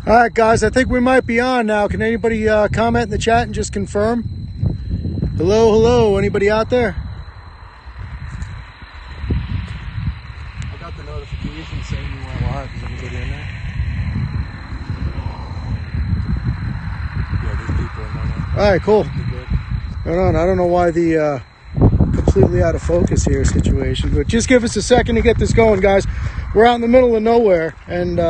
All right, guys, I think we might be on now. Can anybody comment in the chat and just confirm? Hello, hello, anybody out there? I got the notification saying you went live. Is anybody in there? Yeah, there's people in there now. All right, cool. Right on. I don't know why the completely out of focus here situation, but just give us a second to get this going, guys. We're out in the middle of nowhere, and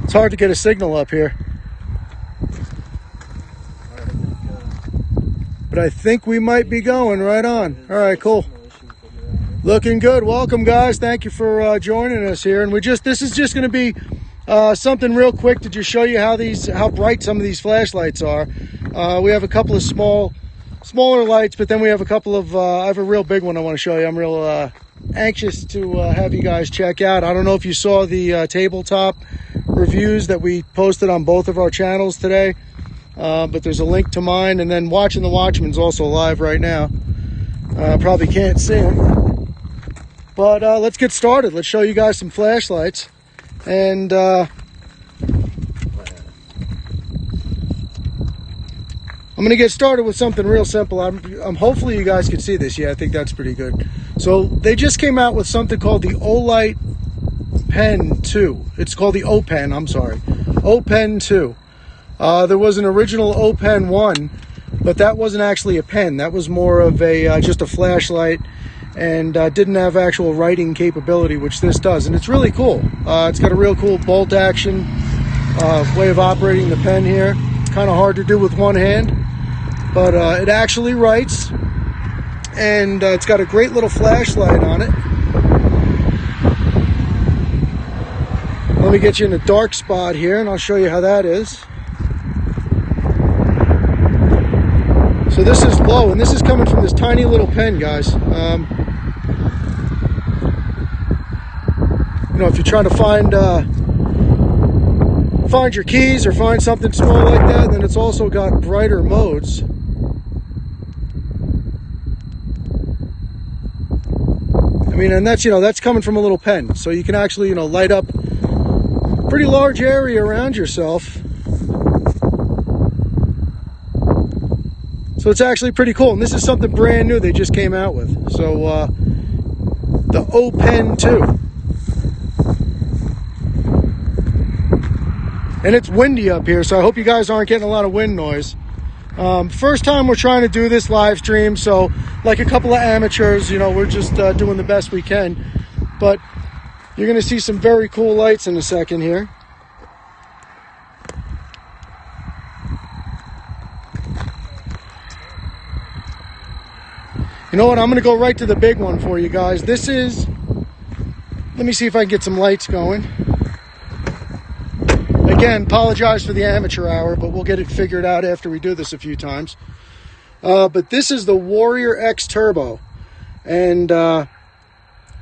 it's hard to get a signal up here. But I think we might be going right on. All right, cool. Looking good. Welcome, guys. Thank you for joining us here. And this is just going to be something real quick to just show you how bright some of these flashlights are. We have a couple of smaller lights, but then we have a couple of I have a real big one I want to show you. I'm real anxious to have you guys check out. I don't know if you saw the tabletop reviews that we posted on both of our channels today, but there's a link to mine, and then Watching the Watchman's also live right now. Probably can't see him, but let's get started. Let's show you guys some flashlights, and I'm going to get started with something real simple. I'm hopefully you guys can see this. Yeah, I think that's pretty good. So they just came out with something called the Olight Pen 2. It's called the O-Pen, I'm sorry. O-Pen 2. There was an original O-Pen 1, but that wasn't actually a pen. That was more of a just a flashlight, and didn't have actual writing capability, which this does. And it's really cool. It's got a real cool bolt action way of operating the pen here. It's kind of hard to do with one hand, but it actually writes, and it's got a great little flashlight on it. Let me get you in a dark spot here, and I'll show you how that is. So this is low, and this is coming from this tiny little pen, guys. You know, if you're trying to find your keys or find something small like that, then it's also got brighter modes. I mean, and that's, that's coming from a little pen, so you can actually, light up a pretty large area around yourself. So it's actually pretty cool, and this is something brand new they just came out with. So the O-Pen 2. And it's windy up here, so I hope you guys aren't getting a lot of wind noise. First time we're trying to do this live stream, so like a couple of amateurs, we're just doing the best we can. But you're going to see some very cool lights in a second here. You know what? I'm going to go right to the big one for you guys. This is, let me see if I can get some lights going. Again, apologize for the amateur hour, but we'll get it figured out after we do this a few times. But this is the Warrior X Turbo. And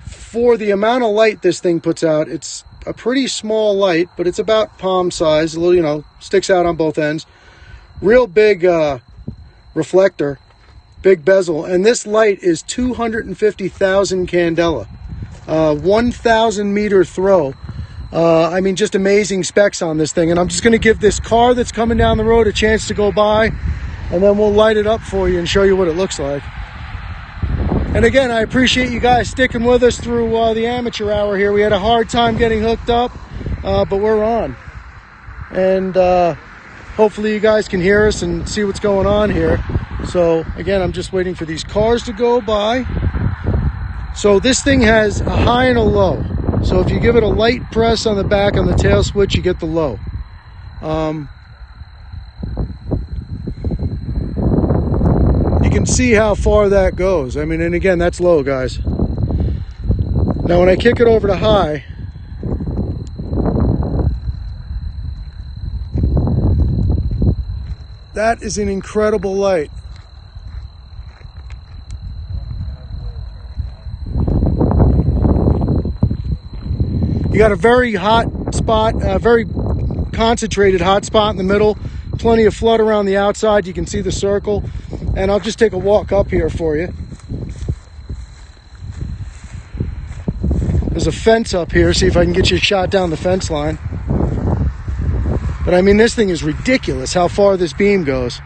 for the amount of light this thing puts out, it's a pretty small light, but it's about palm size. A little, sticks out on both ends. Real big reflector. Big bezel, and this light is 250,000 candela, 1,000 meter throw. I mean, just amazing specs on this thing. And I'm just going to give this car that's coming down the road a chance to go by, and then we'll light it up for you and show you what it looks like. And again, I appreciate you guys sticking with us through the amateur hour here. We had a hard time getting hooked up, but we're on. And hopefully you guys can hear us and see what's going on here. So again, I'm just waiting for these cars to go by. So this thing has a high and a low. So if you give it a light press on the back on the tail switch, you get the low. You can see how far that goes. I mean, and again, that's low, guys. Now when I kick it over to high, that is an incredible light. You got a very hot spot, a very concentrated hot spot in the middle, plenty of flood around the outside. You can see the circle, and I'll just take a walk up here for you. There's a fence up here. See if I can get you a shot down the fence line. But I mean, this thing is ridiculous how far this beam goes.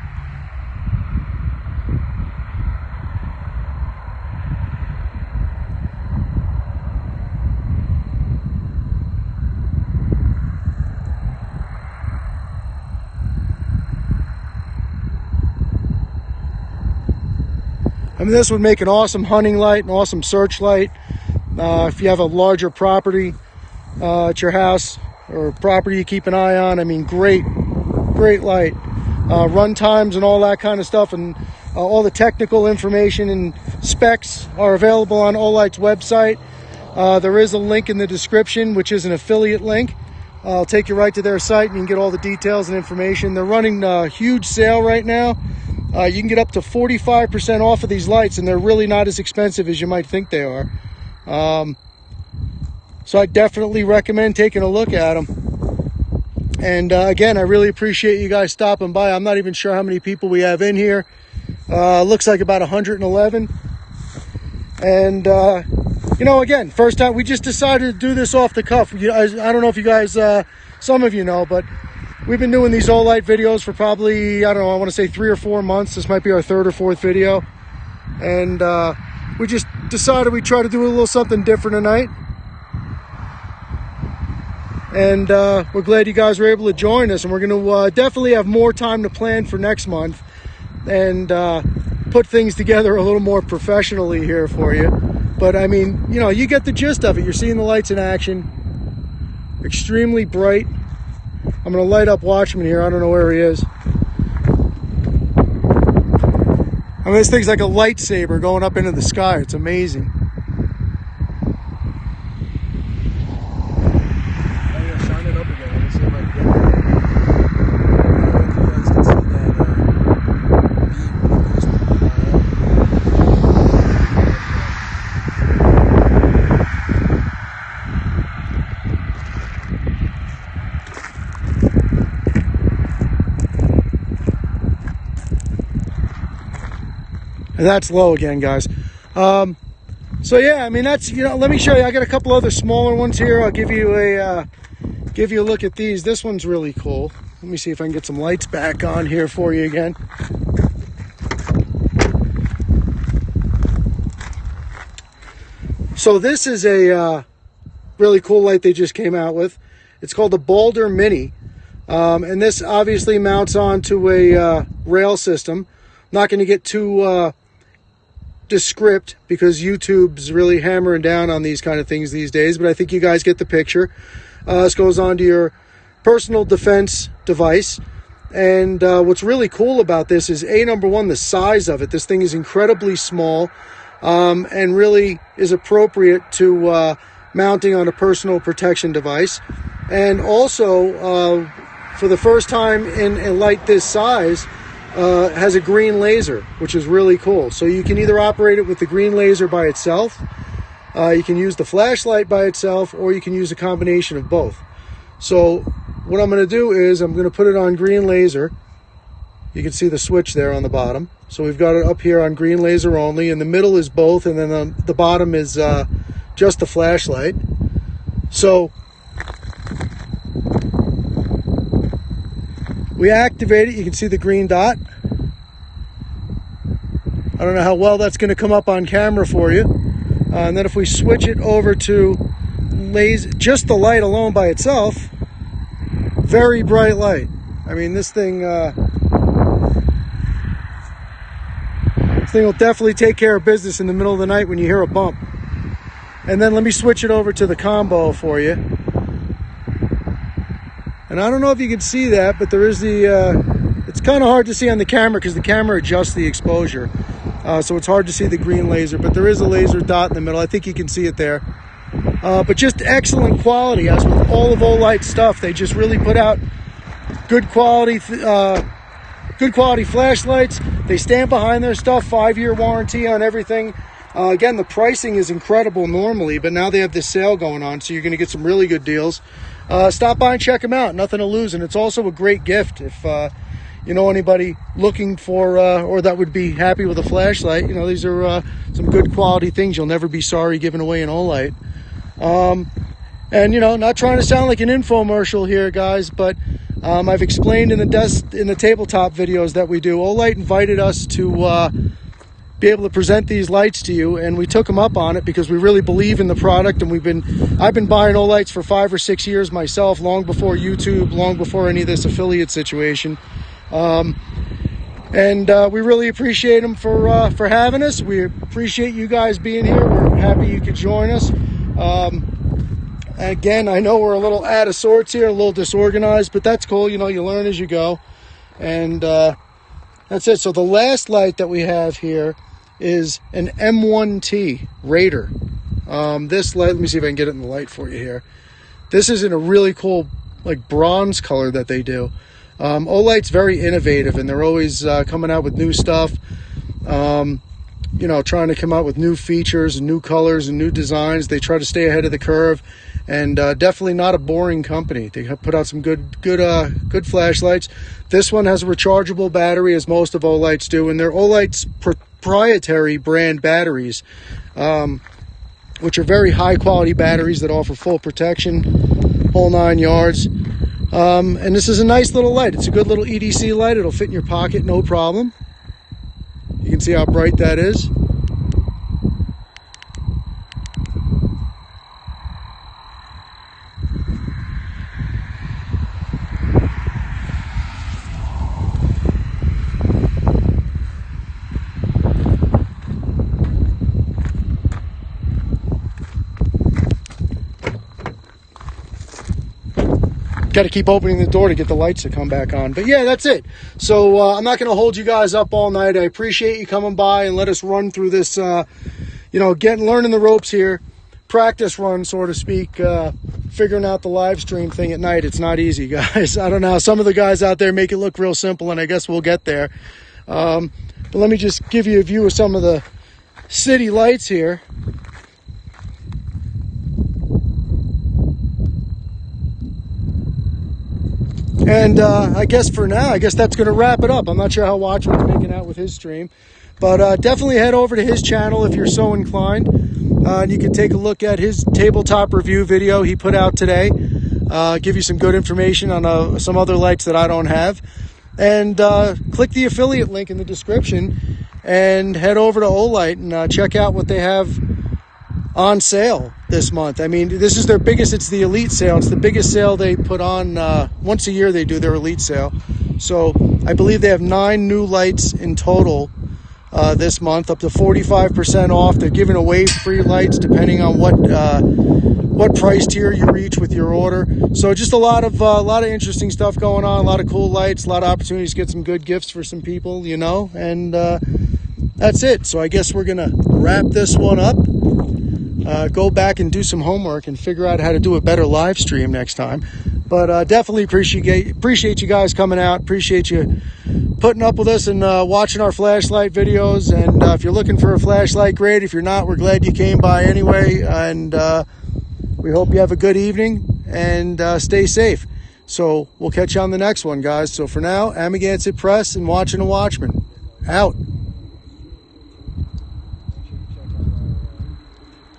I mean, this would make an awesome hunting light, an awesome search light. If you have a larger property at your house or property you keep an eye on, I mean, great light. Run times and all that kind of stuff, and all the technical information and specs are available on Olight's website. There is a link in the description, which is an affiliate link. I'll take you right to their site and you can get all the details and information. They're running a huge sale right now. You can get up to 45% off of these lights, and they're really not as expensive as you might think they are. So I definitely recommend taking a look at them. And again, I really appreciate you guys stopping by. I'm not even sure how many people we have in here. Looks like about 111. And you know, again, first time, we just decided to do this off the cuff. I don't know if you guys, some of you know, but we've been doing these Olight videos for probably, I don't know, I want to say 3 or 4 months. This might be our 3rd or 4th video. And we just decided we'd try to do a little something different tonight. And we're glad you guys were able to join us. And we're going to definitely have more time to plan for next month and put things together a little more professionally here for you. But I mean, you know, you get the gist of it. You're seeing the lights in action. Extremely bright. I'm going to light up Watchman here. I don't know where he is. I mean, this thing's like a lightsaber going up into the sky. It's amazing. I'm going to shine it up again. Let me see if I can get it. I don't know if you guys can see that beam when it goes And that's low again, guys. So yeah, I mean, that's, you know, let me show you. I got a couple other smaller ones here. I'll give you a look at these. This one's really cool. Let me see if I can get some lights back on here for you again. So this is a really cool light they just came out with. It's called the Boulder Mini. And this obviously mounts onto a rail system. Not going to get too descript because YouTube's really hammering down on these kind of things these days, but I think you guys get the picture. This goes onto your personal defense device. And what's really cool about this is, number one, the size of it. This thing is incredibly small and really is appropriate to mounting on a personal protection device. And also, for the first time in a light this size, has a green laser, which is really cool. So you can either operate it with the green laser by itself, you can use the flashlight by itself, or you can use a combination of both. So what I'm going to do is I'm going to put it on green laser. You can see the switch there on the bottom. So we've got it up here on green laser only. In the middle is both, and then the bottom is just the flashlight. So we activate it. You can see the green dot. I don't know how well that's going to come up on camera for you. And then if we switch it over to just the light alone by itself, very bright light. I mean, this thing will definitely take care of business in the middle of the night when you hear a bump. And then let me switch it over to the combo for you. And I don't know if you can see that, but there is it's kind of hard to see on the camera because the camera adjusts the exposure. So it's hard to see the green laser, but there is a laser dot in the middle. I think you can see it there. But just excellent quality. As with all of Olight's stuff, they just really put out good quality flashlights. They stand behind their stuff, 5-year warranty on everything. Again, the pricing is incredible normally, but now they have this sale going on, so you're going to get some really good deals. Stop by and check them out. Nothing to lose, and it's also a great gift if you know anybody looking for or that would be happy with a flashlight. You know, these are some good quality things. You'll never be sorry giving away an Olight. And you know, not trying to sound like an infomercial here, guys, but I've explained in the tabletop videos that we do. Olight invited us to be able to present these lights to you, and we took them up on it because we really believe in the product. And I've been buying Olights for 5 or 6 years myself, long before YouTube, long before any of this affiliate situation. And we really appreciate them for having us. We appreciate you guys being here. We're happy you could join us. Again, I know we're a little out of sorts here, a little disorganized, but that's cool. You know, you learn as you go. And that's it. So the last light that we have here is an M1t Raider. This light, let me see if I can get it in the light for you here. This is in a really cool, like, bronze color that they do. Olight's very innovative, and they're always coming out with new stuff. You know, trying to come out with new features and new colors and new designs. They try to stay ahead of the curve, and definitely not a boring company. They have put out some good flashlights. This one has a rechargeable battery, as most of Olight's do, and they're Olight's proprietary brand batteries, which are very high quality batteries that offer full protection, whole 9 yards. And this is a nice little light. It's a good little EDC light. It'll fit in your pocket, no problem. You can see how bright that is. Got to keep opening the door to get the lights to come back on. But yeah, that's it. So I'm not going to hold you guys up all night. I appreciate you coming by and let us run through this, you know, learning the ropes here. Practice run, so to speak, figuring out the live stream thing at night. It's not easy, guys. I don't know. Some of the guys out there make it look real simple, and I guess we'll get there. But let me just give you a view of some of the city lights here. And I guess for now, that's going to wrap it up. I'm not sure how Watchman's making out with his stream. But definitely head over to his channel if you're so inclined. And you can take a look at his tabletop review video he put out today. Give you some good information on some other lights that I don't have. And click the affiliate link in the description and head over to Olight and check out what they have on sale this month. I mean, this is their biggest, it's the Elite sale. It's the biggest sale they put on. Once a year they do their Elite sale. So I believe they have 9 new lights in total this month, up to 45% off. They're giving away free lights depending on what price tier you reach with your order. So just a lot of interesting stuff going on, a lot of cool lights, a lot of opportunities to get some good gifts for some people, you know, and that's it. So I guess we're gonna wrap this one up. Go back and do some homework and figure out how to do a better live stream next time. But definitely appreciate you guys coming out. Appreciate you putting up with us and watching our flashlight videos. And if you're looking for a flashlight, great. If you're not, we're glad you came by anyway. And we hope you have a good evening and stay safe. So we'll catch you on the next one, guys. So for now, Amagansett Press and Watching a Watchman. Out.